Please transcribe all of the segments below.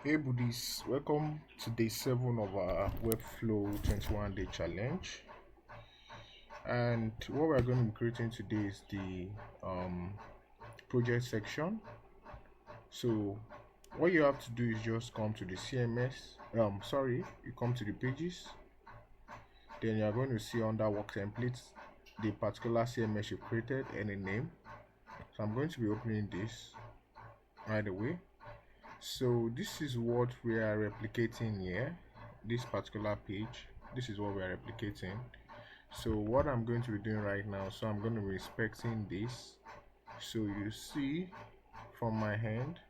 Hey Buddhists, welcome to day 7 of our Webflow 21-day challenge. And what we're going to be creating today is the project section. So what you have to do is just come to the CMS, you come to the pages, then you're going to see under work templates the particular CMS you created and a name. So I'm going to be opening this right away. So this is what we are replicating here, this particular page. This is what we are replicating. So what I'm going to be doing right now, so I'm going to be inspecting this. So you see from my hand,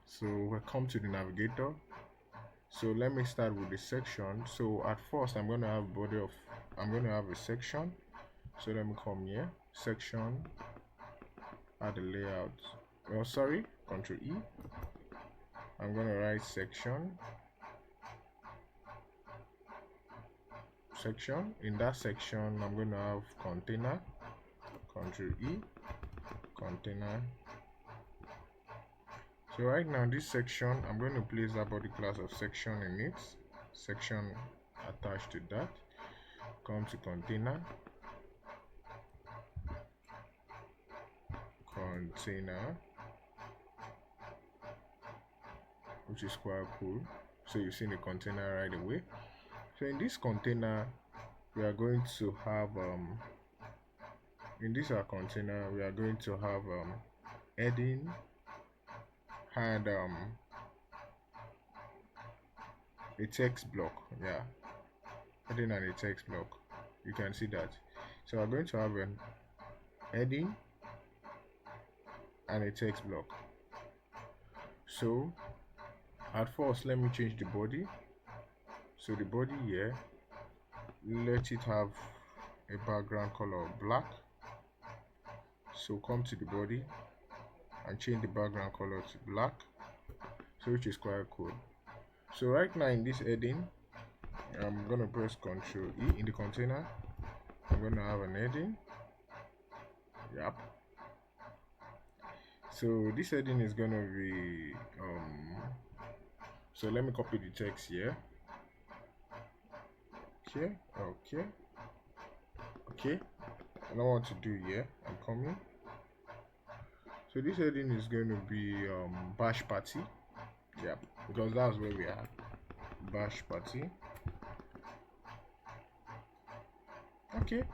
so we'll come to the navigator. So let me start with the section. So at first I'm going to have a section. So let me come here, section, add the layout. Control E. I'm going to write section. In that section I'm going to have container, Control E, container. So right now this section, I'm going to place that body class of section in it, section attached to that. Come to container, which is quite cool. So you see the container right away. So in this container we are going to have heading and a text block. Heading and a text block, you can see that. So we're going to have an heading and a text block. So at first let me change the body. So the body here, let it have a background color of black. So come to the body and change the background color to black, so which is quite cool. So right now in this heading, I'm gonna press Ctrl E. In the container I'm gonna have an heading. So this heading is gonna be so let me copy the text here. Okay, I know what to do here. I'm coming. So this heading is going to be bash party. Because that's where we are. Bash party. Okay,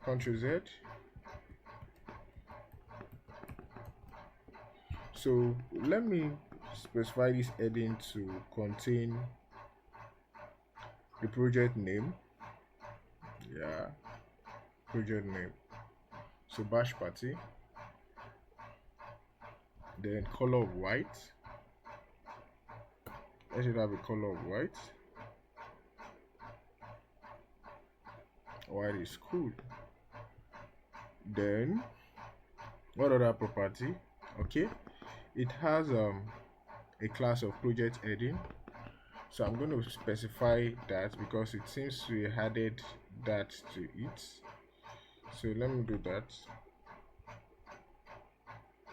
Ctrl Z. So let me specify this heading to contain the project name. Project name. So bash party. Then color of white. I should have a color of white. White is cool. Then what other property? Okay, it has a class of project heading. So I'm going to specify that because it seems we added that to it. So let me do that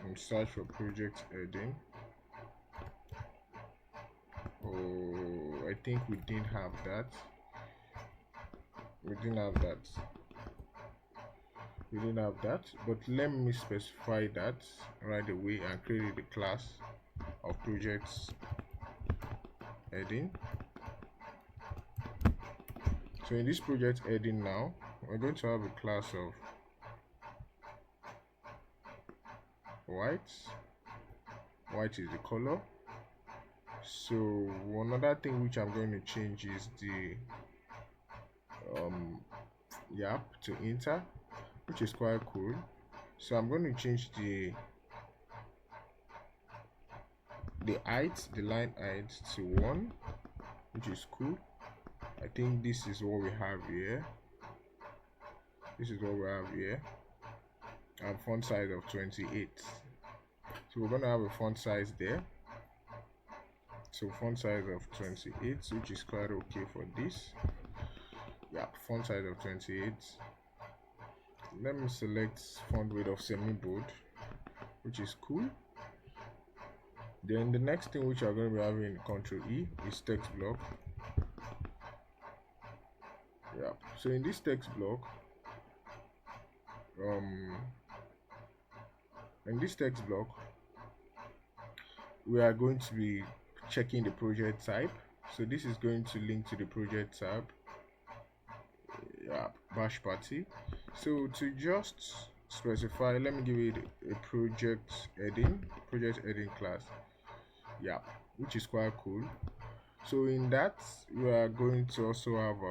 and search for project heading. Oh, I think we didn't have that. We didn't have that, but let me specify that right away and create the class of projects heading. So in this project heading now, we're going to have a class of white is the color. So another thing which I'm going to change is the to enter, which is quite cool. So I'm going to change the line height to 1, which is cool. I think this is what we have here. And font size of 28. So we're going to have a font size there. So font size of 28, which is quite okay for this. Font size of 28. Let me select font weight of semi bold, which is cool. Then the next thing which we are going to be having in Control E is text block. Yeah, so in this text block, we are going to be checking the project type. So this is going to link to the project tab. Yeah, bash party. So to just specify, let me give it a project heading class. Yeah, which is quite cool. So in that, we are going to also have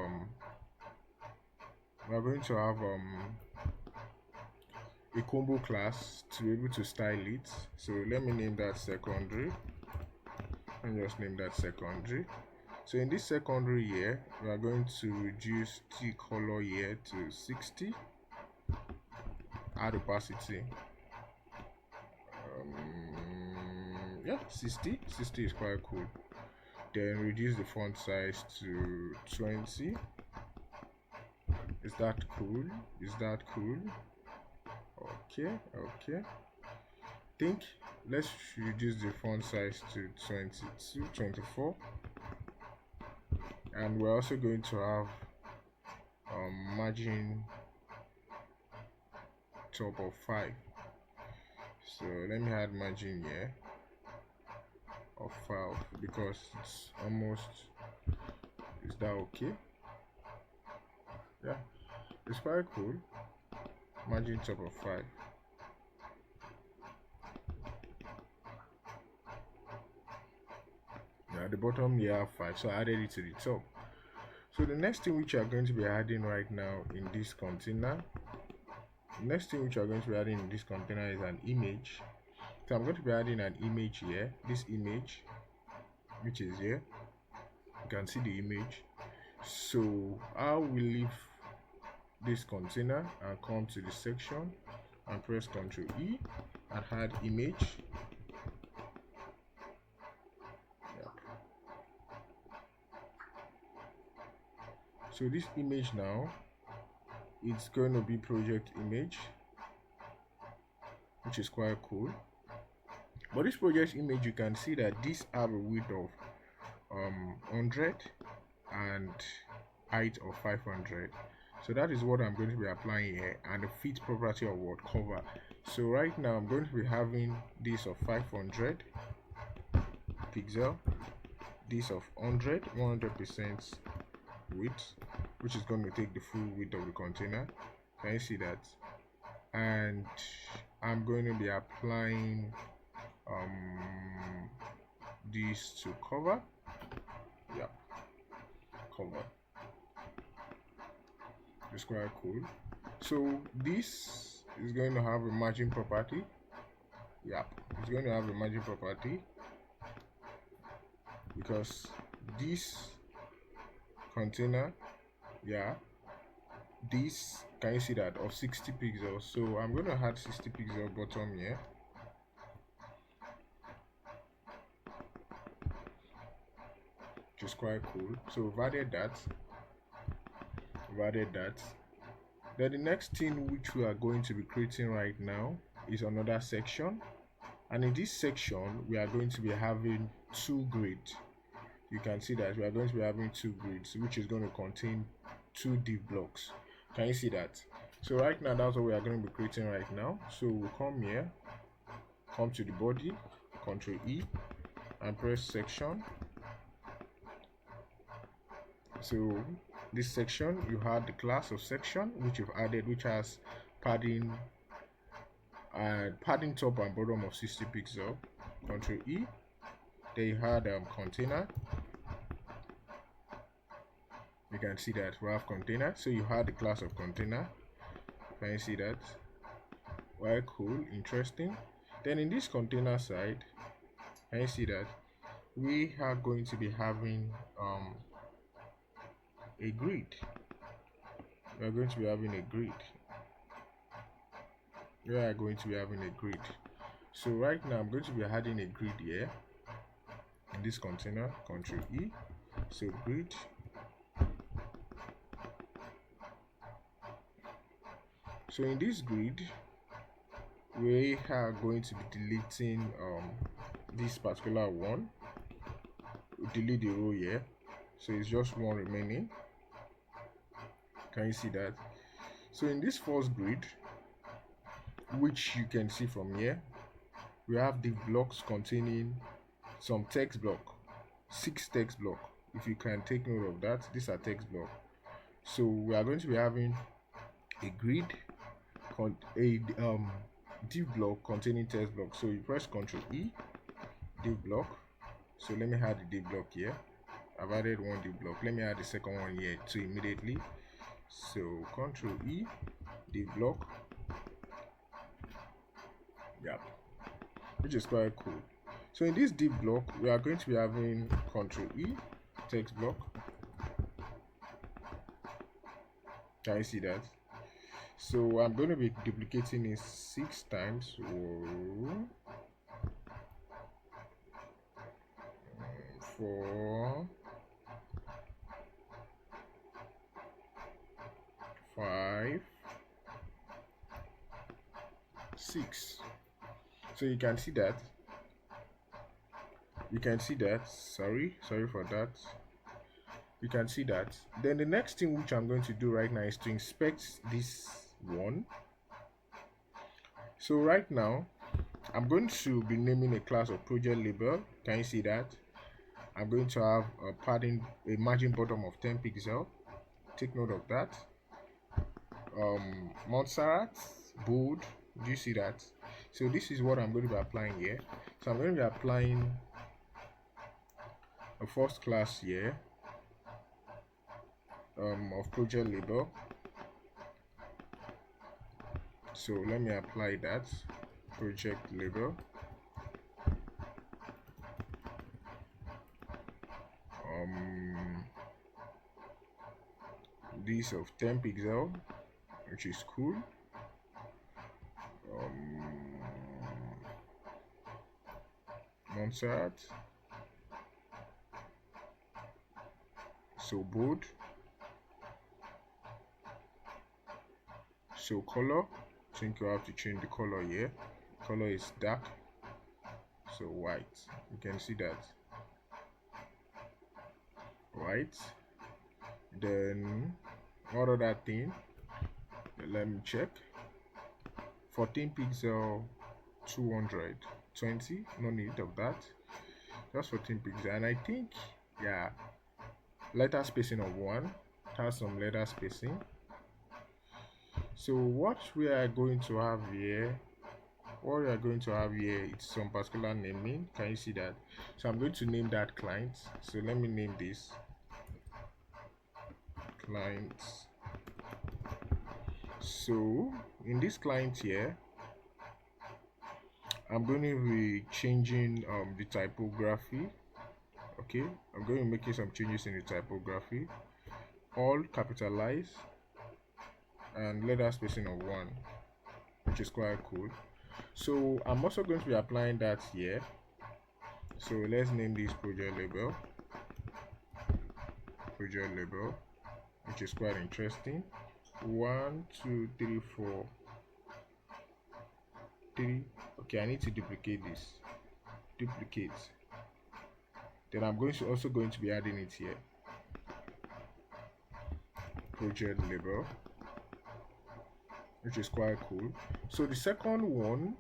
a combo class to be able to style it. So let me name that secondary, and just name that secondary. So in this secondary here, we are going to reduce the color here to 60. Add opacity. Yeah, 60 is quite cool. Then reduce the font size to 20. Is that cool? Okay. Think let's reduce the font size to 22, 24. And we're also going to have margin top of 5. So let me add margin here of 5 because it's almost, is that okay? Yeah, it's quite cool. Margin top of 5. Now at the bottom you have 5, so I added it to the top. So the next thing which you are going to be adding right now in this container, is an image. So I'm going to be adding an image here. This image, which is here, you can see the image. So I will leave this container and come to the section and press Ctrl E and add image. Yep. So this image now, it's going to be project image, which is quite cool. But this project image, you can see that these have a width of 100 and height of 500. So that is what I'm going to be applying here, and the fit property of what cover. So right now I'm going to be having this of 500 pixel, this of 100% width, which is going to take the full width of the container. Can you see that? And I'm going to be applying this to cover. Yeah, cover. It's quite cool. So this is going to have a margin property. Yeah, it's going to have a margin property because this container, yeah, this, can you see that, of 60 pixels. So I'm going to add 60 pixel bottom here. Which is quite cool. So we've added that. Then the next thing which we are going to be creating right now is another section, and in this section we are going to be having 2 grids. You can see that we are going to be having 2 grids, which is going to contain 2 div blocks. Can you see that? So right now that's what we are going to be creating right now. So we'll come here, come to the body, Ctrl E and press section. So this section, you had the class of section which you've added, which has padding top and bottom of 60 pixel. Ctrl E. Then you had container. You can see that we have container. So you had the class of container. Can you see that? Well, cool, interesting. Then in this container side, can you see that we are going to be having a grid. We are going to be having a grid. So right now I'm going to be adding a grid here in this container. Ctrl E. So grid. So in this grid, we are going to be deleting this particular one, we'll delete the row here, so it's just one remaining. Can you see that? So in this first grid, which you can see from here, we have the blocks containing some text block, 6 text block. If you can take note of that, these are text block. So we are going to be having a grid, a div block containing text block. So you press Ctrl E, div block. So let me add the div block here. I've added one div block. Let me add the second one here too immediately. So Ctrl E, div block. Yep, which is quite cool. So in this div block, we are going to be having Ctrl E, text block. Can you see that? So I'm going to be duplicating it 6 times. 4, 5, 6. So you can see that. Sorry for that. You can see that. Then the next thing which I'm going to do right now is to inspect this one. So right now I'm going to be naming a class of project label. Can you see that? I'm going to have a margin bottom of 10 pixels. Take note of that. Montserrat, bold. Do you see that? So this is what I'm going to be applying here. So I'm going to be applying a first class here of project label. So let me apply that project label. This of 10 pixel, which is cool. Montserrat, so bold. So color, I think you have to change the color here. Color is dark, so white. You can see that. White. Then what other thing? Let me check. 14 pixel, 220. No need of that. Just 14 pixel, and I think, yeah, letter spacing of 1. Has some letter spacing. So what we are going to have here, is some particular naming. Can you see that? So I'm going to name that client. So let me name this client. So in this client here, I'm going to be changing the typography. Okay, I'm going to be making some changes in the typography. All capitalized and letter spacing of 1, which is quite cool. So I'm also going to be applying that here. So let's name this project label, which is quite interesting. 1, 2, 3, 4, 3. Okay, I need to duplicate this. Then I'm also going to be adding it here. Project label, which is quite cool. So the second one,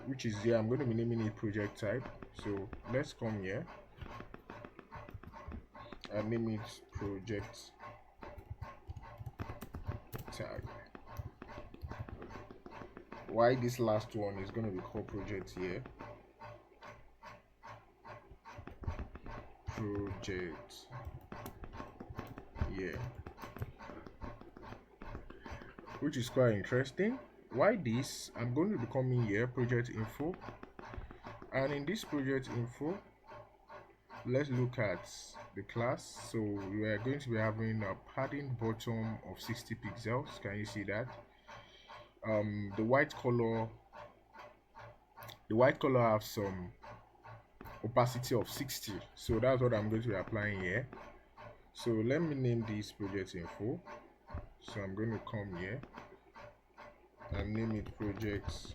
which is here, I'm going to be naming it project type. So let's come here and name it project type. Why this last one is going to be called project here? Project, yeah, which is quite interesting. Why this? I'm going to be coming here, project info, and in this project info, let's look at the class. So we are going to be having a padding bottom of 60 pixels. Can you see that? The white color have some opacity of 60, so that's what I'm going to be applying here. So let me name this project info. So I'm going to come here and name it project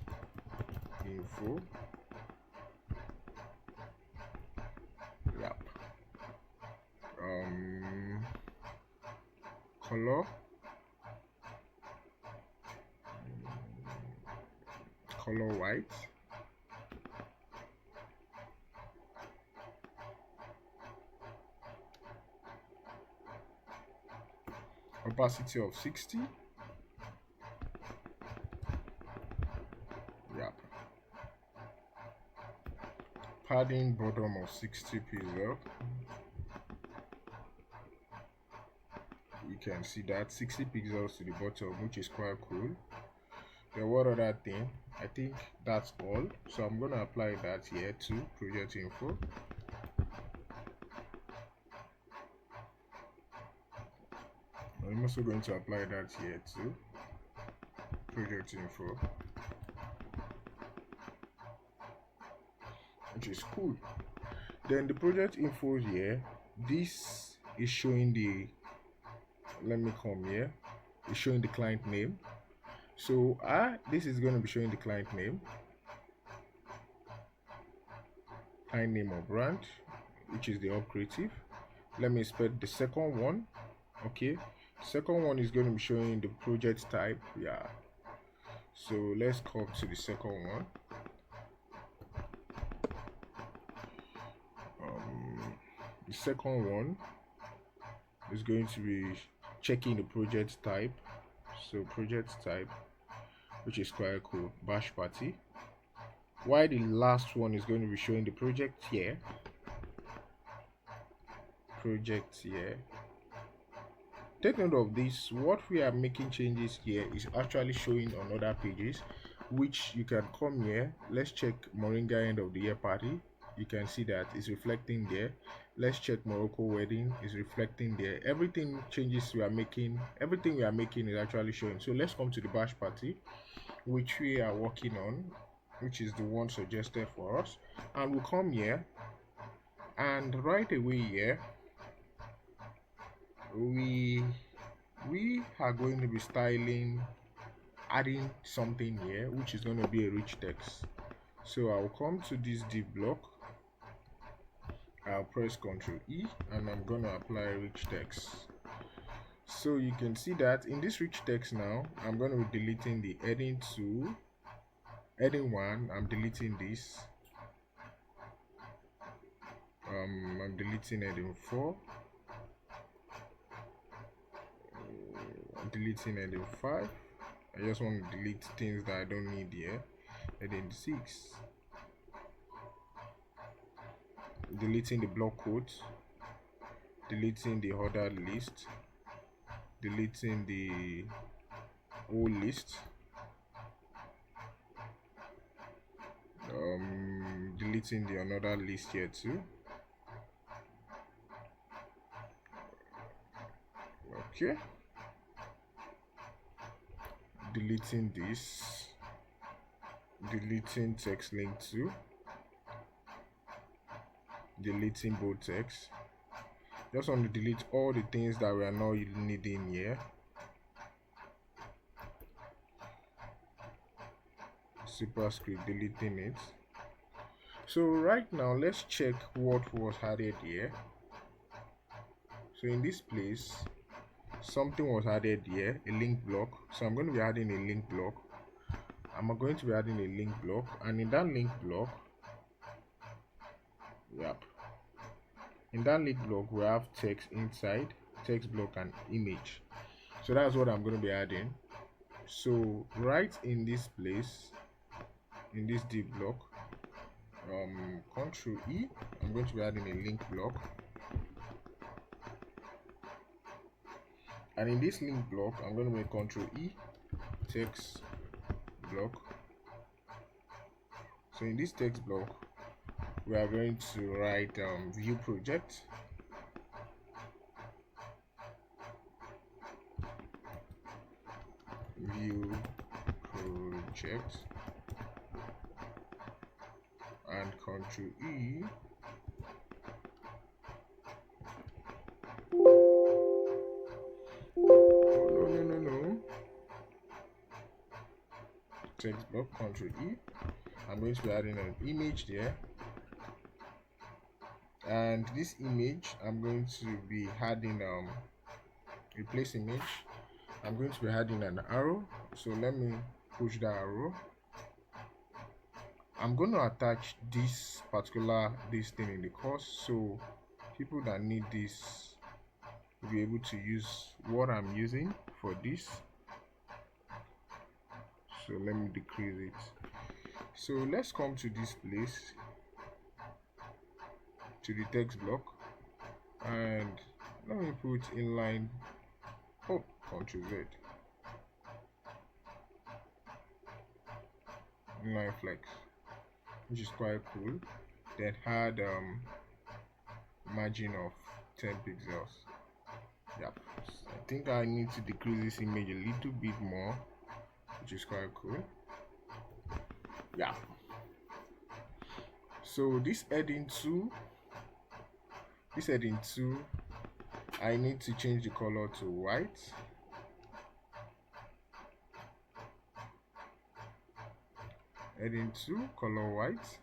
info. color white, opacity of 60. Yep. Padding bottom of 60 pixel. You can see that 60 pixels to the bottom, which is quite cool. Then what other thing? I think that's all. So I'm gonna apply that here to project info. I'm also going to apply that here to project info, which is cool. Then the project info here, this is showing the, let me come here, it's showing the client name. So this is going to be showing the client name or brand, which is the Up Creative. Let me inspect the second one. Okay, second one is going to be showing the project type. Yeah, so let's come to the second one. The second one is going to be checking the project type. So project type, which is quite cool, bash party. While the last one is going to be showing the project here. Take note of this. What we are making changes here is actually showing on other pages, which you can come here. Let's check Moringa end of the year party. You can see that it's reflecting there. Let's check Morocco wedding, is reflecting there. Everything changes we are making, everything we are making is actually showing. So let's come to the bash party, which we are working on, which is the one suggested for us, and we'll come here, and right away here we are going to be adding something here, which is going to be a rich text. So I'll come to this div block, I'll press Ctrl E, and I'm going to apply rich text. So you can see that in this rich text now, I'm going to be deleting the heading 2, heading 1, I'm deleting this, I'm deleting heading 4, I'm deleting heading 5, I just want to delete things that I don't need here, heading 6, deleting the block quotes, deleting the ordered list, deleting the whole list, deleting the another list here too. Okay, deleting this, deleting text link 2, deleting both text. Just want to delete all the things that we are not needing here. Superscript, deleting it. So right now let's check what was added here. So in this place something was added here, a link block. So I'm going to be adding a link block. I'm going to be adding a link block, and in that link block, in that link block we have text inside, text block and image. So that's what I'm going to be adding. So right in this place, in this div block, Ctrl E, I'm going to be adding a link block, and in this link block I'm going to make Ctrl E, text block. So in this text block we are going to write view project, and Ctrl E, no, text block, Ctrl E. I'm going to be adding an image there, and this image I'm going to be adding replace image. I'm going to be adding an arrow, so let me push that arrow. I'm going to attach this thing in the course, so people that need this will be able to use what I'm using for this. So let me decrease it. So let's come to this place, to the text block, and let me put inline, Ctrl Z, inline flex, which is quite cool. That had margin of 10 pixels. Yep, I think I need to decrease this image a little bit more, which is quite cool. Yeah, so this heading 2, I need to change the color to white. Heading 2, color white.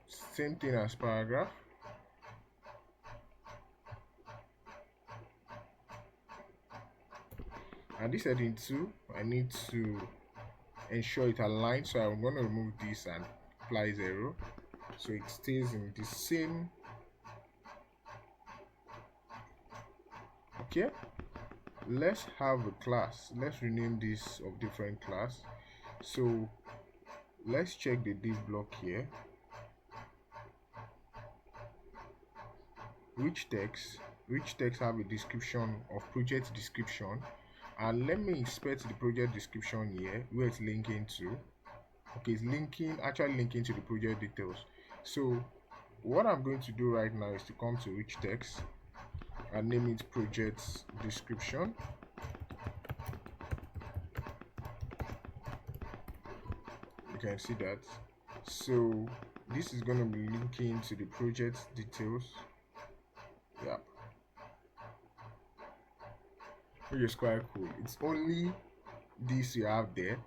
Same thing as paragraph. And this heading 2, I need to ensure it aligns, so I'm going to remove this and apply 0, so it stays in the same. Okay, let's have a class. Let's rename this of different class. So let's check the div block here. Which text have a description of project description, and let me inspect the project description here where it's linking to. Okay, it's actually linking to the project details. So what I'm going to do right now is to come to which text and name it project description. You can see that. So this is going to be linking to the project details. Yeah, which is quite cool. It's only this you have there.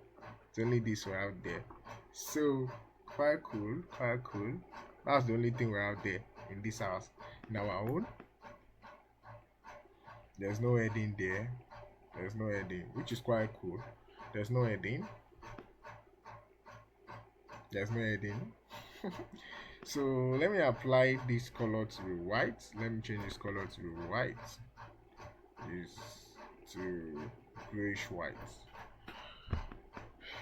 So quite cool. That's the only thing we have there in this house. In our own, there's no heading there. Which is quite cool. There's no heading. So let me apply this color to be white. Let me change this color to be white. Is to grayish white,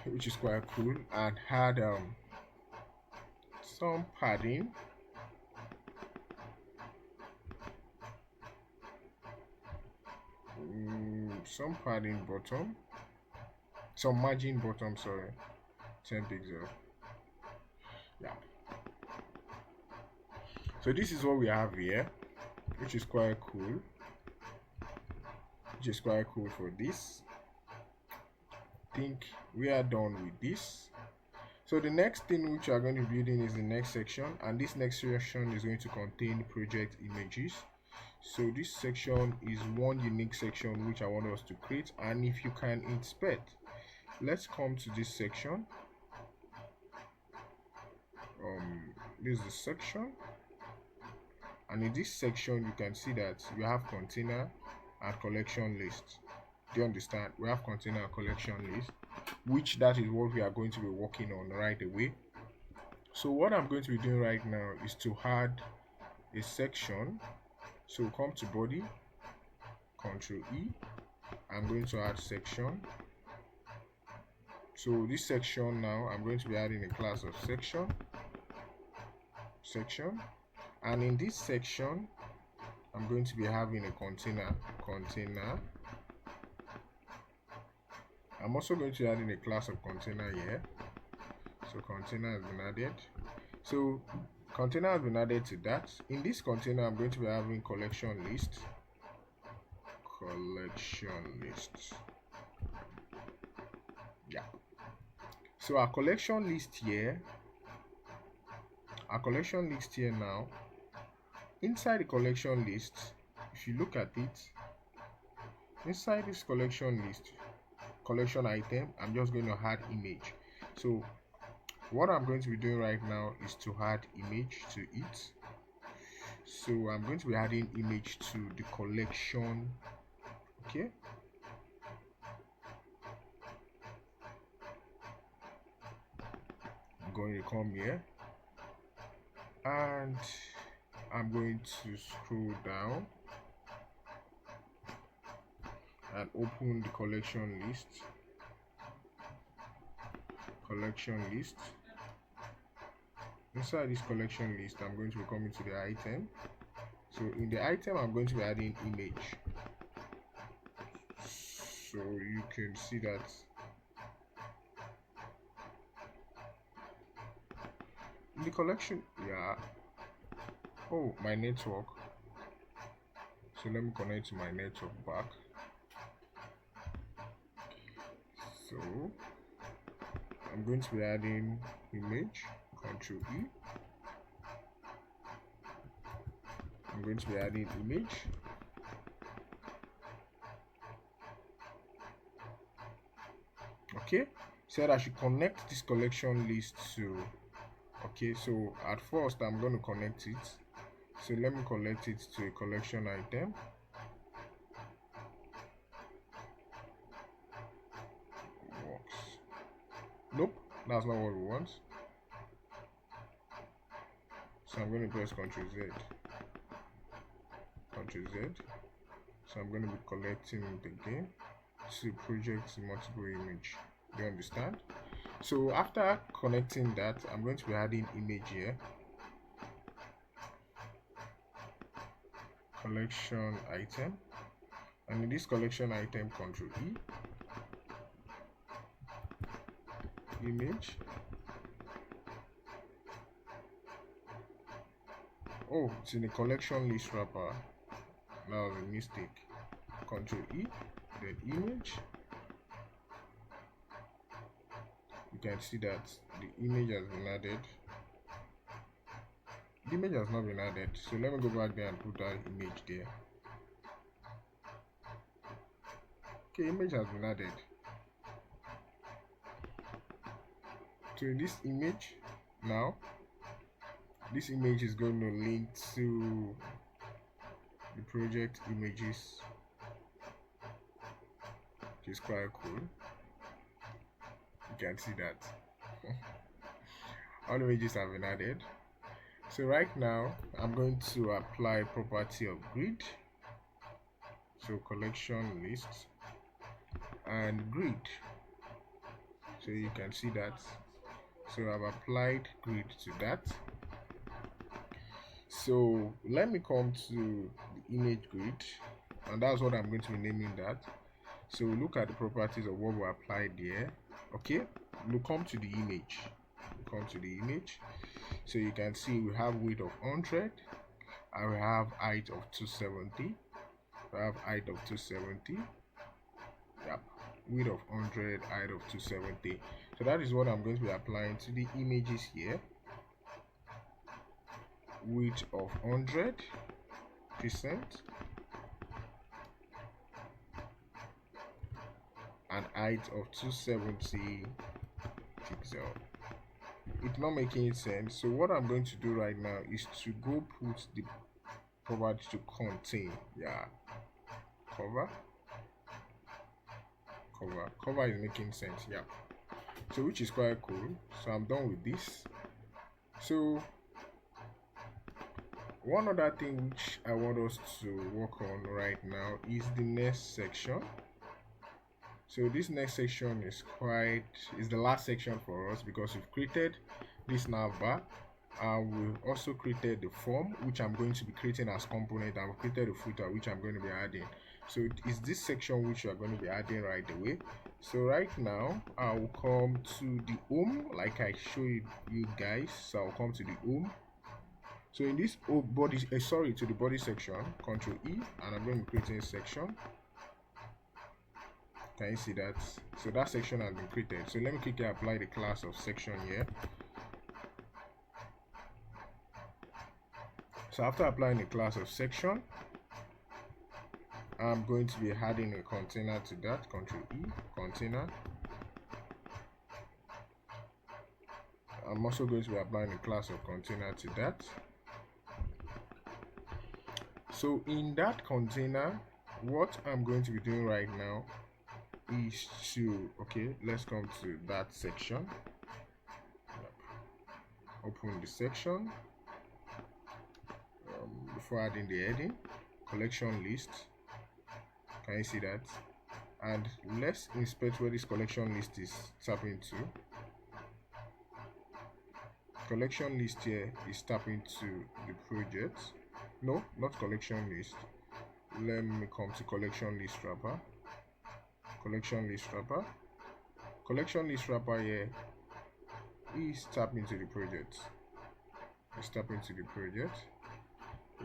which is quite cool, and had some padding. Some padding bottom, some margin bottom, sorry, 10 pixels. Yeah, so this is what we have here, which is quite cool. For this. I think we are done with this. So the next thing which we are going to be building is the next section, and this next section is going to contain project images. So this section is one unique section which I want us to create, and if you can inspect, let's come to this section. This is the section, and in this section you can see that you have container and collection list. Do you understand? We have container and collection list, which that is what we are going to be working on right away. So what I'm going to be doing right now is to add a section. So come to body, Ctrl E. I'm going to add section. So this section now, I'm going to be adding a class of section, and in this section I'm going to be having a container. I'm also going to add in a class of container here. So container has been added. So container has been added to that. In this container, I'm going to be having collection list. Yeah. So our collection list here now, inside the collection list, if you look at it, inside this collection list, collection item, I'm just going to add image. So what I'm going to be doing right now is to add image to it. So I'm going to be adding image to the collection. Okay, I'm going to come here and I'm going to scroll down and open the collection list. Inside this collection list, I'm going to be coming to the item. So in the item, I'm going to be adding image. So you can see that in the collection, yeah. Oh, my network. So let me connect to my network back. So I'm going to be adding image, Control E. I'm going to be adding image. Okay, said I should connect this collection list to. Okay, so at first I'm going to connect it. So let me connect it to a collection item. Works. Nope, that's not what we want. So I'm going to press Ctrl Z. Ctrl Z. So I'm going to be collecting it again to project multiple image. Do you understand? So after connecting that, I'm going to be adding image here. Collection item. And in this collection item, Ctrl E. Image. Oh, it's in the collection list wrapper. That was a mistake. Ctrl E, then image. You can see that the image has been added. The image has not been added. So let me go back there and put that image there. Okay, image has been added. So in this image now, this image is going to link to the project images, which is quite cool. You can see that all images have been added. So right now I'm going to apply property of grid. So collection list and grid. So you can see that. So I've applied grid to that. So let me come to the image grid, and that's what I'm going to be naming that. So look at the properties of what we applied there. Okay, we'll come to the image. So you can see we have width of 100 and we have height of 270. Yep, width of 100, height of 270. So that is what I'm going to be applying to the images here. Width of 100% and height of 270 pixel. It's not making sense. So what I'm going to do right now is to go put the property to contain. Yeah, cover is making sense. Yeah, so which is quite cool. So I'm done with this. So one other thing which I want us to work on right now is the next section. So this next section is the last section for us, because we've created this navbar and we've also created the form, which I'm going to be creating as component, and we've created the footer, which I'm going to be adding. So it is this section which we are going to be adding right away. So right now I will come to the home like I showed you guys. So I'll come to the home. So in this body, to the body section, Ctrl E, and I'm going to be creating a section. Can you see that? So that section has been created. So let me quickly apply the class of section here. So after applying the class of section, I'm going to be adding a container to that. Ctrl E, container. I'm also going to be applying a class of container to that. So in that container, what I'm going to be doing right now is to, okay, let's come to that section. Open the section. Before adding the heading, collection list. Can you see that? And let's inspect where this collection list is tapping to. Collection list here is tapping to the project. No, not collection list. Let me come to collection list wrapper. Collection list wrapper. Collection list wrapper here is tapping to the project. It's tapping to the project.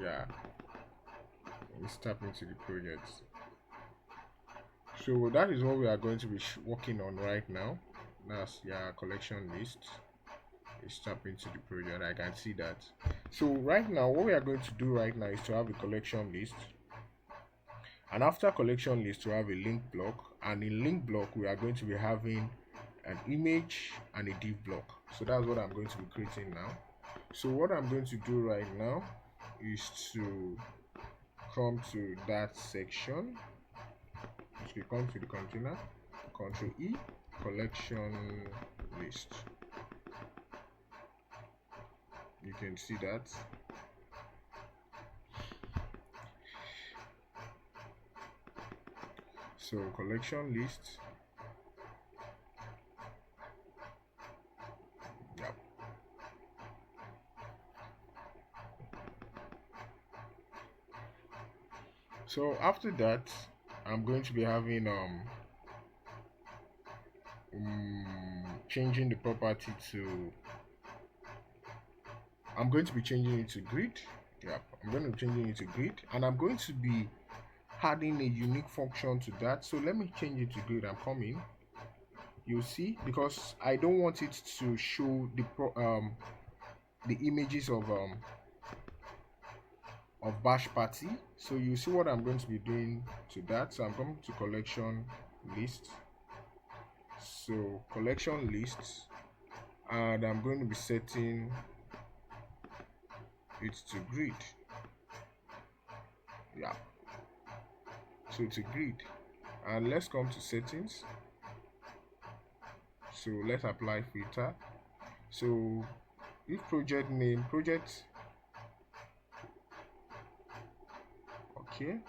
Yeah, it's tapping to the project. So that is what we are going to be working on right now. That's collection list. It's tapping to the project. I can see that. So right now, what we are going to do right now is to have a collection list, and after collection list, to have a link block, and in link block, we are going to be having an image and a div block. So that's what I'm going to be creating now. So what I'm going to do right now is to come to that section. So we come to the container, Control E, collection list. You can see that. So collection list. Yep. So after that, I'm going to be having changing the property to, I'm going to be changing it to grid. Yeah, I'm going to be changing it to grid, and I'm going to be adding a unique function to that. So let me change it to grid. I'm coming. You'll see, because I don't want it to show the images of bash party. So you see what I'm going to be doing to that. So I'm coming to collection list. So collection lists, and I'm going to be setting it to grid. Yeah, so to grid, and let's come to settings. So let's apply filter. So if project name, project, okay,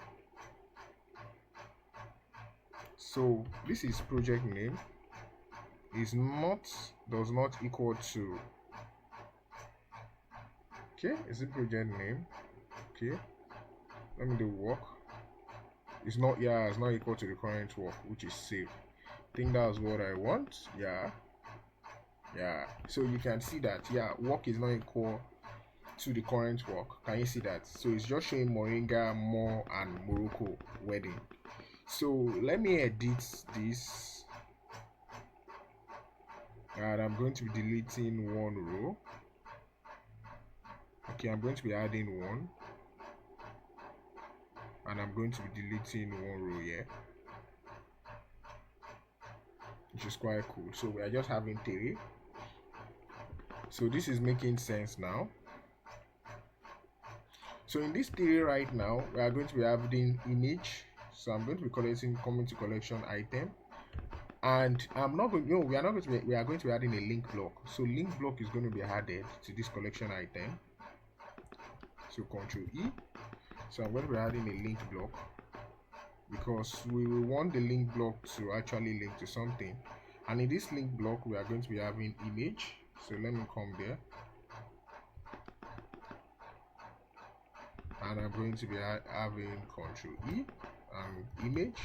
so this is project name does not equal to, okay, is it project name? Okay, let me do work. It's not equal to the current work, which is saved. I think that's what I want. Yeah, so you can see that work is not equal to the current work. Can you see that? So it's just showing Moringa, More, and Morocco wedding. So let me edit this, and I'm going to be deleting one row. Okay, I'm going to be adding one, and I'm going to be deleting one row here, which is quite cool. So we are just having 3. So this is making sense now. So in this 3 right now, we are going to be adding image. So I'm going to be coming to collection item, and I'm not going, we are not going to be, we are going to be adding a link block. So link block is going to be added to this collection item. So Control E. So I'm going to be adding a link block, because we will want the link block to actually link to something. And in this link block, we are going to be having image. So let me come there, and I'm going to be having Control E and image.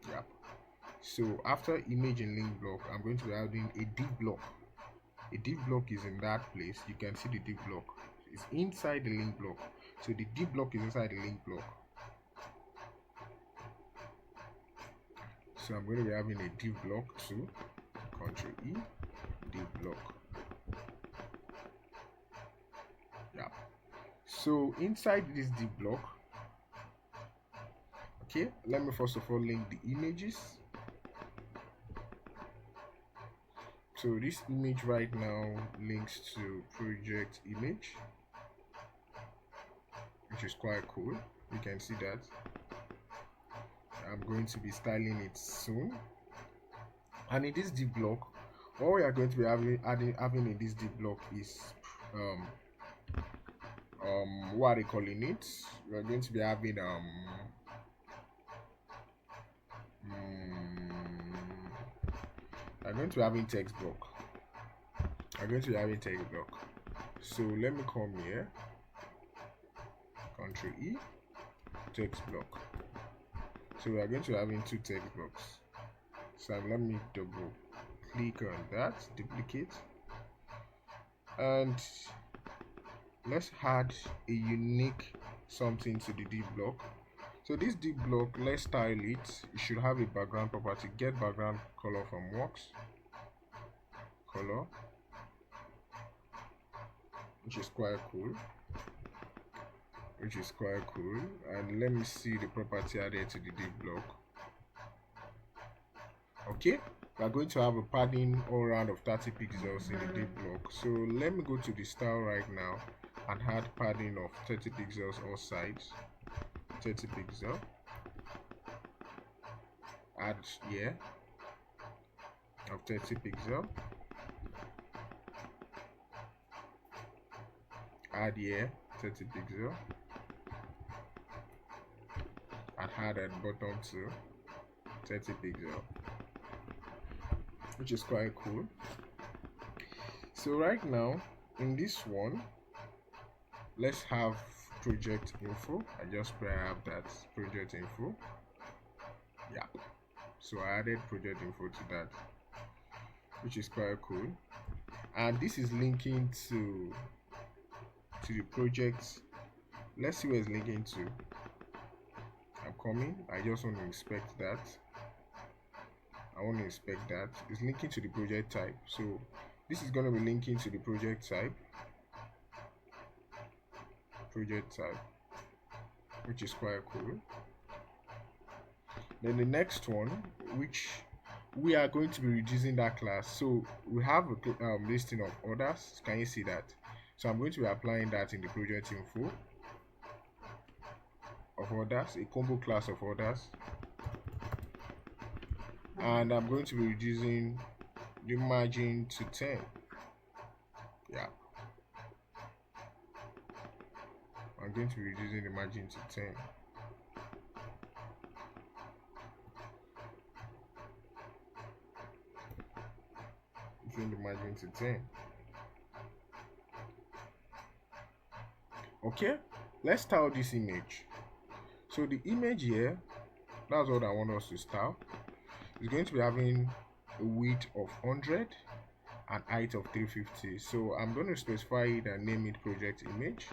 Yeah. So after image and link block, I'm going to be adding a div block. A div block is in that place. You can see the div block. It's inside the link block. So the div block is inside the link block. So I'm going to be having a div block too. Control E, div block. Yeah. So inside this div block, okay, let me first of all link the images. So this image right now links to project image, which is quite cool. You can see that. I'm going to be styling it soon. And in this div block, what we are going to be having in this div block is what are they calling it? We are going to be having I'm going to be having text block. I'm going to be having text block. So let me come here, Control E, text block. So we are going to be having two text blocks. So let me double click on that, duplicate, and let's add a unique something to the div block. So this div block, let's style it. It should have a background property. Get background color from works color, which is quite cool. And let me see the property added to the div block. Okay, we are going to have a padding all around of 30 pixels in the div block. So let me go to the style right now and add padding of 30 pixels all sides. 30 pixel. Add here of 30 pixel. Add here 30 pixel. And add at bottom to 30 pixel, which is quite cool. So right now in this one, let's have project info. I just have that project info. Yeah, so I added project info to that, which is quite cool. And this is linking to the project. Let's see where it's linking to. I'm coming. I just want to inspect that. It's linking to the project type. So this is going to be linking to the project type, which is quite cool. Then the next one, which we are going to be reducing that class. So we have a listing of orders. Can you see that? So I'm going to be applying that in the project info of orders, a combo class of orders. And I'm going to be reducing the margin to 10. Yeah, I'm going to be reducing the margin to 10. Reducing the margin to 10. Okay, let's style this image. So the image here, that's what I want us to style. It's going to be having a width of 100 and height of 350. So I'm going to specify it and name it project image.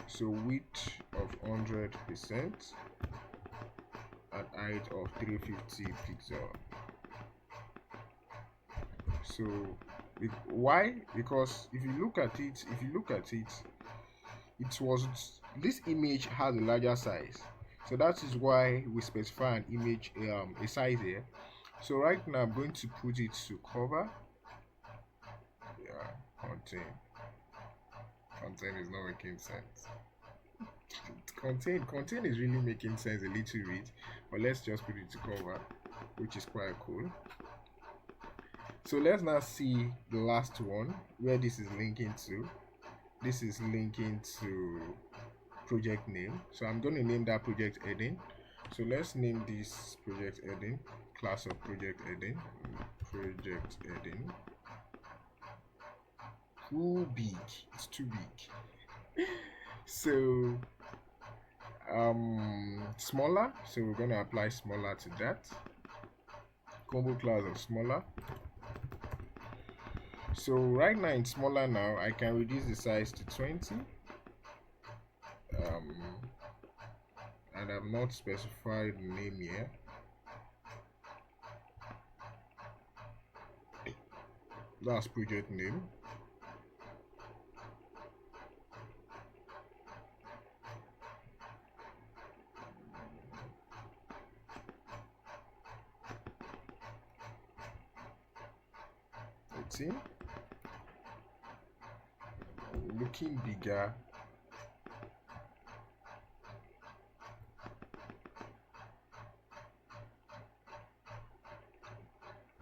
So width of 100% and height of 350 pixel. So why? Because if you look at it, this image has a larger size. So that is why we specify an image a size here. So right now I'm going to put it to cover. Yeah, content is not making sense. Content is really making sense a little bit, but let's just put it to cover, which is quite cool. So let's now see the last one where this is linking to. This is linking to project name. So I'm going to name that project heading. So let's name this project heading, class of project heading. Too big. It's too big. So smaller. So we're going to apply smaller to that. Combo class of smaller. So right now in smaller now, I can reduce the size to 20. And I've not specified the name here. That's project name. 18, looking bigger.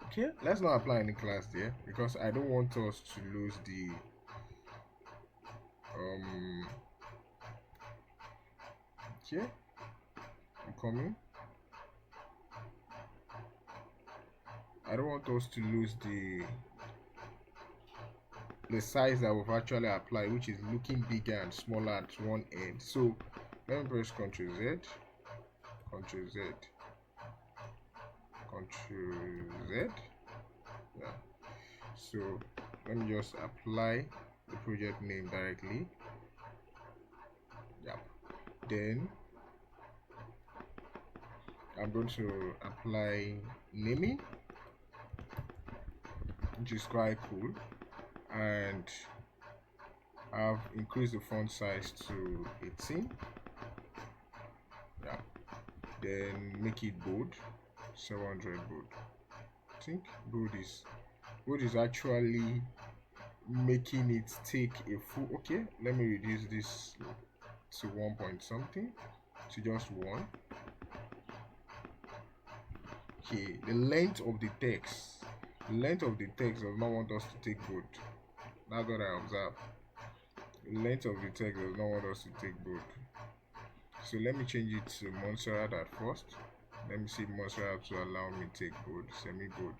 Okay, let's not apply any class there because I don't want us to lose the okay, I'm coming. I don't want us to lose the size that we've actually applied, which is looking bigger and smaller at one end. So let me press Ctrl Z, Ctrl Z, Ctrl Z. Yeah. So let me just apply the project name directly. Yeah. Then I'm going to apply naming, which is quite cool, and I've increased the font size to 18. Yeah. Then make it bold, 700 bold. I think bold is actually making it take a full. Okay, let me reduce this to 1 point something, to just 1. Okay, the length of the text does not want us to take bold. That's what I observe. The length of the text does not want us to take bold. So let me change it to Montserrat at first. Let me see Montserrat to allow me to take bold, semi-bold.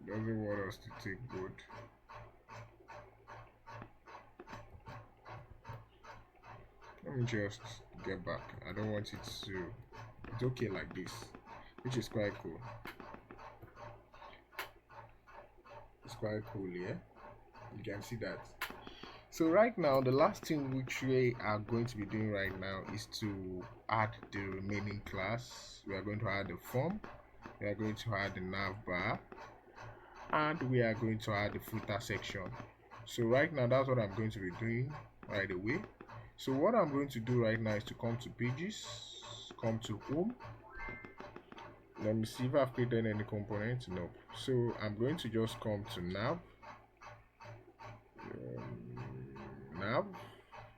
Doesn't want us to take bold. Let me just get back. I don't want it to. It's okay like this, which is quite cool. It's quite cool, yeah. You can see that. So right now, the last thing which we are going to be doing right now is to add the remaining class. We are going to add the form, we are going to add the nav bar, and we are going to add the footer section. So right now, that's what I'm going to be doing right away. So what I'm going to do right now is to come to pages, come to home. Let me see if I've created any components. Nope. So I'm going to just come to nav,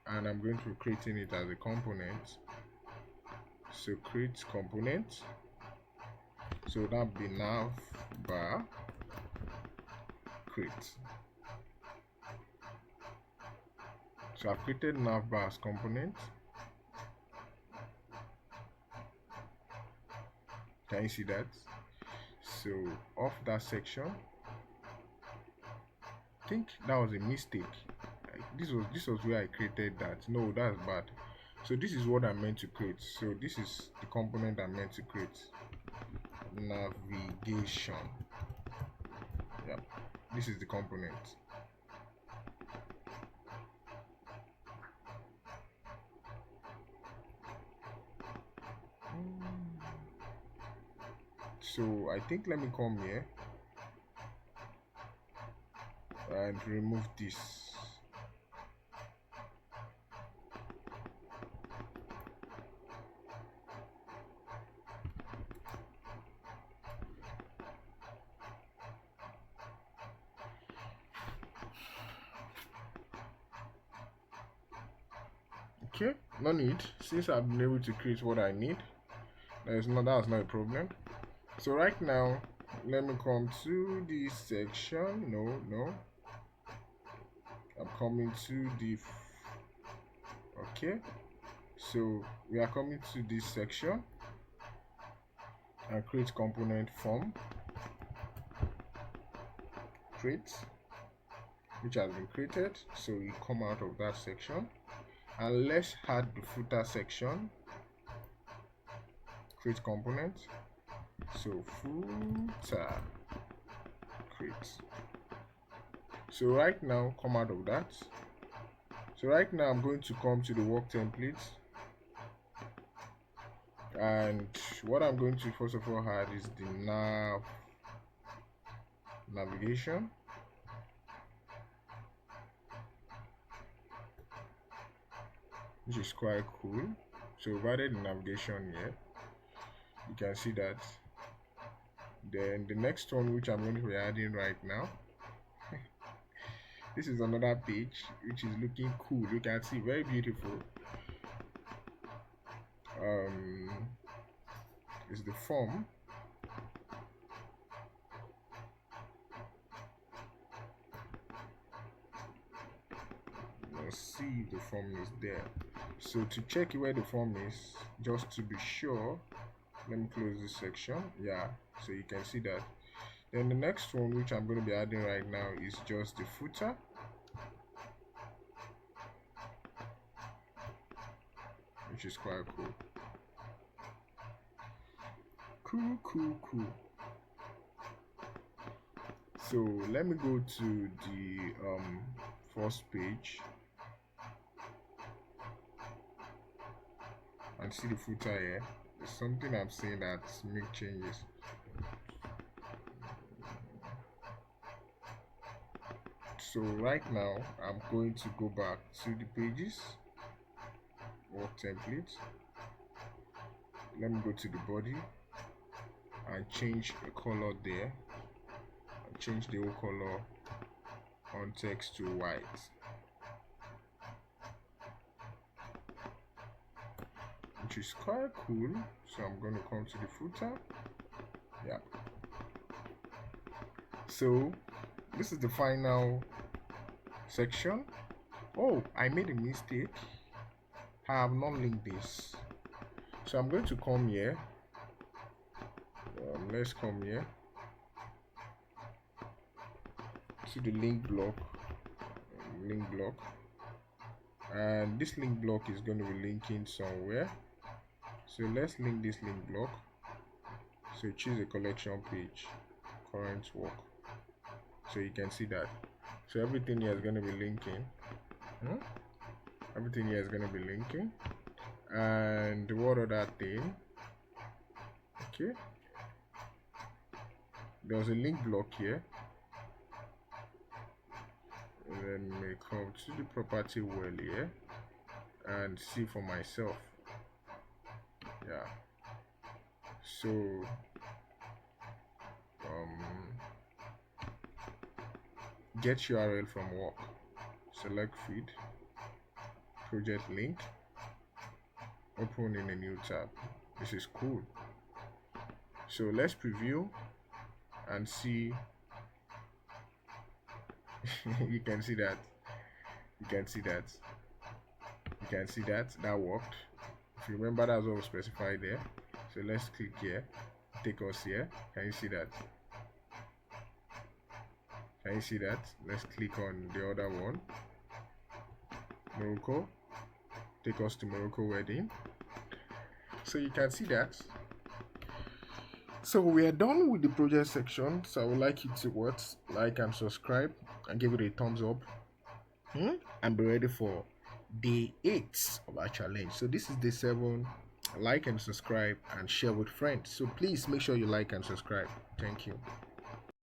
and I'm going to be creating it as a component. So create component. So that'll be nav bar create. So I've created nav bar as component. Can you see that? So off that section, I think that was a mistake. This was where I created that. No, that's bad. So this is what I meant to create. So this is the component I meant to create. Navigation. Yep. This is the component. So I think let me come here and remove this. Okay, no need, since I've been able to create what I need. That's not a problem. So right now, let me come to this section. No, I'm coming to the okay. So we are coming to this section and create component form, create, which has been created. So we come out of that section and let's add the footer section. Create component. So footer create. So right now, come out of that. So right now I'm going to come to the work template, and what I'm going to first of all add is the navigation. Which is quite cool. So we've added the navigation here. You can see that Then the next one, which I'm going to be adding right now, this is another page which is looking cool. You can see, very beautiful. Is the form. Let's see if the form is there. So to check where the form is, just to be sure, let me close this section. Yeah, so you can see that. Then the next one, which I'm going to be adding right now, is just the footer. Which is quite cool. Cool. So let me go to the first page and see the footer here. There's something I'm seeing that make changes. So right now I'm going to go back to the pages, work template. Let me go to the body and change the color there, and change the whole color on text to white. Which is quite cool. So I'm going to come to the footer. Yeah. So this is the final section. Oh, I made a mistake. I have not linked this. So I'm going to come here. Let's come here to the link block. And this link block is going to be linking somewhere. So let's link this link block. So choose a collection page, current work. So you can see that. So everything here is going to be linking. Everything here is going to be linking. And what other thing? Okay. There's a link block here. Let me come to the property well here and see for myself. Yeah. So get URL from work. Select feed. Project link. Open in a new tab. This is cool. So let's preview and see. You can see that. That worked. If you remember, that's what was specified there. So let's click here, take us here. Can you see that? Let's click on the other one, Morocco. Take us to Morocco wedding. So you can see that. So we are done with the project section. So I would like you to like and subscribe and give it a thumbs up, and be ready for day 8 of our challenge. So this is day 7. Like and subscribe and share with friends. So please make sure you like and subscribe. Thank you.